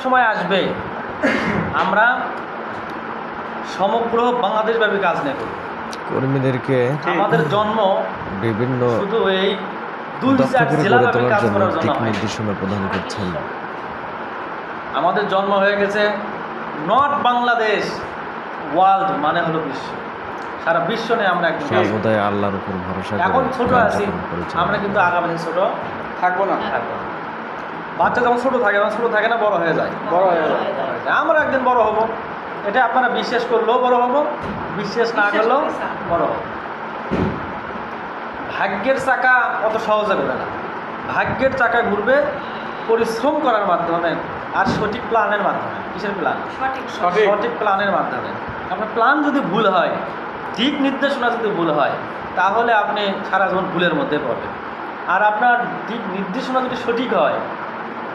সময় আসবে আমরা সমগ্র বাংলাদেশব্যাপী কাজ নেব। কর্মীদেরকে আমাদের জন্ম বিভিন্ন শুধু এই দুই দক্ষ চার করে গড়ে জেলাব্যাপী তোলার কাজ জন্য করার জন্য দিক হয়। নির্দেশনা প্রদান করছেন। আমাদের জন্ম হয়ে গেছে নট বাংলাদেশ, ওয়ার্ল্ড মানে হলো বিশ্ব, সারা বিশ্ব নিয়ে আমরা একদম সর্বদাই আল্লাহর উপর ভরসা করে এখন ছোট আছি, জীবনযাপন করেছেন। আমরা কিন্তু আগামী দিন ছোট থাকবো না। থাকবো না। বাচ্চা যখন ছোট থাকে তখন ছোট থাকে না, বড় হয়ে যায়। বড় হয়ে যাবে। আমরা একদিন বড় হব, এটা আপনারা বিশ্বাস করলেও বড় হব, বিশ্বাস না করলেও বড় হব। ভাগ্যের চাকা অত সহজে ঘুরে না। ভাগ্যের চাকা ঘুরবে পরিশ্রম করার মাধ্যমে আর সঠিক প্ল্যানের মাধ্যমে। কিসের প্ল্যান? সঠিক। সঠিক প্ল্যানের মাধ্যমে। আপনার প্ল্যান যদি ভুল হয়, দিক নির্দেশনা যদি ভুল হয়, তাহলে আপনি সারা জীবন ভুলের মধ্যে পড়বেন। আর আপনার দিক নির্দেশনা যদি সঠিক হয়,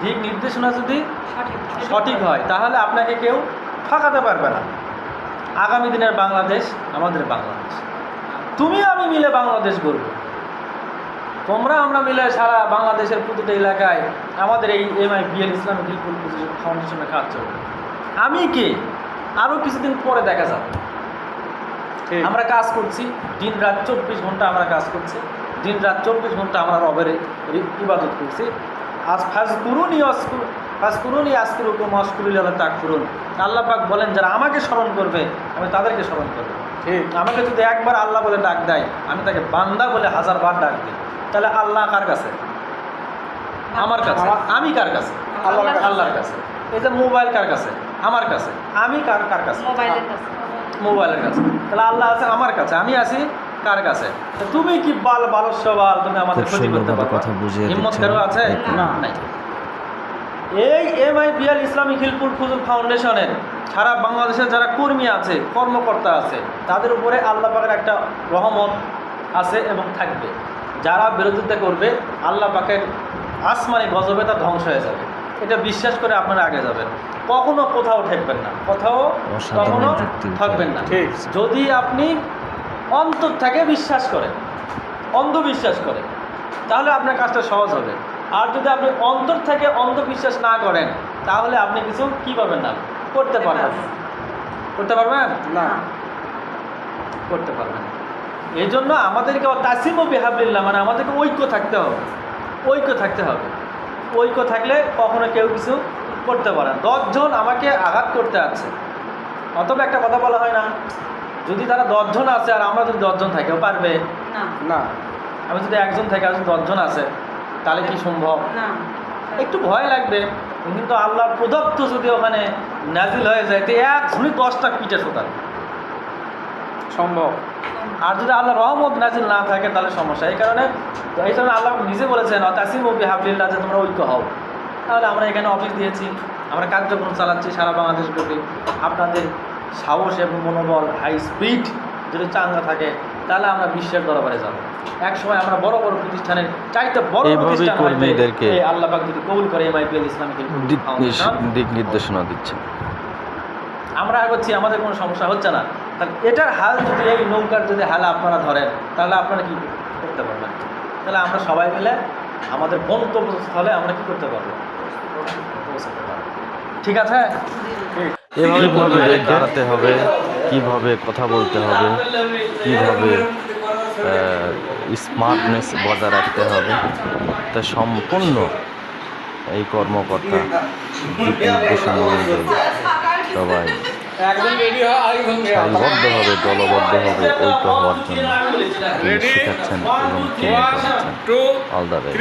দিক নির্দেশনা যদি সঠিক হয়, তাহলে আপনাকে কেউ ঠকাতে পারবে না। আগামী দিনের বাংলাদেশ আমাদের বাংলাদেশ। তুমি আমি মিলে বাংলাদেশ গড়ব। তোমরা আমরা মিলে সারা বাংলাদেশের প্রতিটা এলাকায় আমাদের এই MIBL ইসলামিক হিলফুল ফাউন্ডেশনে কাজ চলবে। আমি কে আরও কিছুদিন পরে দেখা যাবে। আমরা কাজ করছি দিন রাত 24 ঘন্টা, আমরা কাজ করছি দিন রাত 24 ঘন্টা, আমরা রবের ইবাদত করছি। আজ ফাজকুরুনি আজকুরুকুম ওয়াশকুরুলি তাকফুরুন। আল্লাহ পাক বলেন, যারা আমাকে স্মরণ করবে আমি তাদেরকে স্মরণ করবো। ঠিক। আমাকে যদি একবার আল্লাহ বলে ডাক দেয়, আমি তাকে বান্দা বলে 1000 বার ডাক দিই। তাহলে আল্লাহ কার কাছে? আমার কাছে। আমি কার কাছে? আল্লাহর কাছে। এই যে মোবাইল কার কাছে? আমার কাছে। আমি কার কাছে? মোবাইলের কাছে। তাহলে আল্লাহ আছে আমার কাছে, আমি আছি কার কাছে? তুমি কি বালস্য বাল, তুমি আমাদের খুব ক্ষতি করতে সুন্দরভাবে পারবে? কথা বুঝিয়ে হিম্মত দিচ্ছেন। কারো আছে? না। নাই। এই MIBL ইসলামিক হিলফুল ফুজুল ফাউন্ডেশনের সারা বাংলাদেশের যারা কর্মী আছে, কর্মকর্তা আছে, তাদের উপরে আল্লাহ পাকের একটা রহমত আছে এবং থাকবে। যারা বিরোধিতা করবে, আল্লাহ পাকের আসমানি গজবে তা ধ্বংস হয়ে যাবে। এটা বিশ্বাস করে আপনারা আগে যাবেন। কখনো কোথাও ঠেকবেন না, কোথাও কখনো ঠকবেন না। ঠিক। যদি আপনি অন্তর থেকে বিশ্বাস করেন, অন্ধবিশ্বাস করেন, তাহলে আপনার কাজটা সহজ হবে। আর যদি আপনি অন্তর থেকে অন্ধবিশ্বাস না করেন, তাহলে আপনি কিছু কি পাবেন না, করতে পারবেন। করতে পারবেন না। করতে পারবেন। এই জন্য আমাদেরকে তাসিমু বিহাবলিল্লাহ, মানে আমাদেরকে ঐক্য থাকতে হবে। ঐক্য থাকতে হবে। ঐক্য থাকলে কখনো কেউ কিছু করতে পারে না। 10 জন আমাকে আঘাত করতে আছে, অথবা একটা কথা বলা হয় না, যদি তারা 10 জন আছে আর আমরা যদি 10 জন থাকেও পারবে না। আমি যদি একজন থেকে আর 10 জন আছে, তাহলে কি সম্ভব? একটু ভয় লাগবে, কিন্তু আল্লাহর প্রদত্ত যদি ওখানে নাজিল হয়ে যায়, তো একজনই 10টা পিঠে শোতার সম্ভব। আর যদি আল্লাহ রহমত নাজিল না থাকে তাহলে সমস্যা। এই কারণে আল্লাহ নিজে বলেছেন তাসিমু বিহাবলিল্লাহ, যে তোমরা ঐক্য হও। তাহলে আমরা এখানে অফিস দিয়েছি, আমরা কার্যক্রম চালাচ্ছি সারা বাংলাদেশ ব্যাপী। আপনাদের সাহস এবং মনোবল, হাই স্পিড যদি চাঙ্গা থাকে, তাহলে আমরা বিশ্বের দরবারে যাব। এক সময় আমরা বড় বড় প্রতিষ্ঠানের চাইতে বড় প্রতিষ্ঠান কর্মীদেরকে আল্লাহ পাক যদি কবুল করে MIBL ইসলামিক দিক নির্দেশনা দিচ্ছেন। আমরা এগোচ্ছি, আমাদের কোনো সমস্যা হচ্ছে না। তাহলে এটার হাল যদি, এই নৌকার যদি হাল আপনারা ধরেন, তাহলে আপনারা কি করতে পারবেন? তাহলে আমরা সবাই মিলে আমাদের গন্তব্যস্থলে আমরা কি করতে পারবো? পৌঁছাতে পারবো। ঠিক আছে? এভাবে দাঁড়াতে হবে, কিভাবে কথা বলতে হবে, কিভাবে স্মার্টনেস বজায় রাখতে হবে, তা সম্পূর্ণ এই কর্মকর্তা দিক নির্দেশনা অনুযায়ী সবাই সারিবদ্ধভাবে, দলবদ্ধভাবে ঐক্য হওয়ার জন্য তিনি শেখাচ্ছেন এবং তিনি করেছেন। All the best.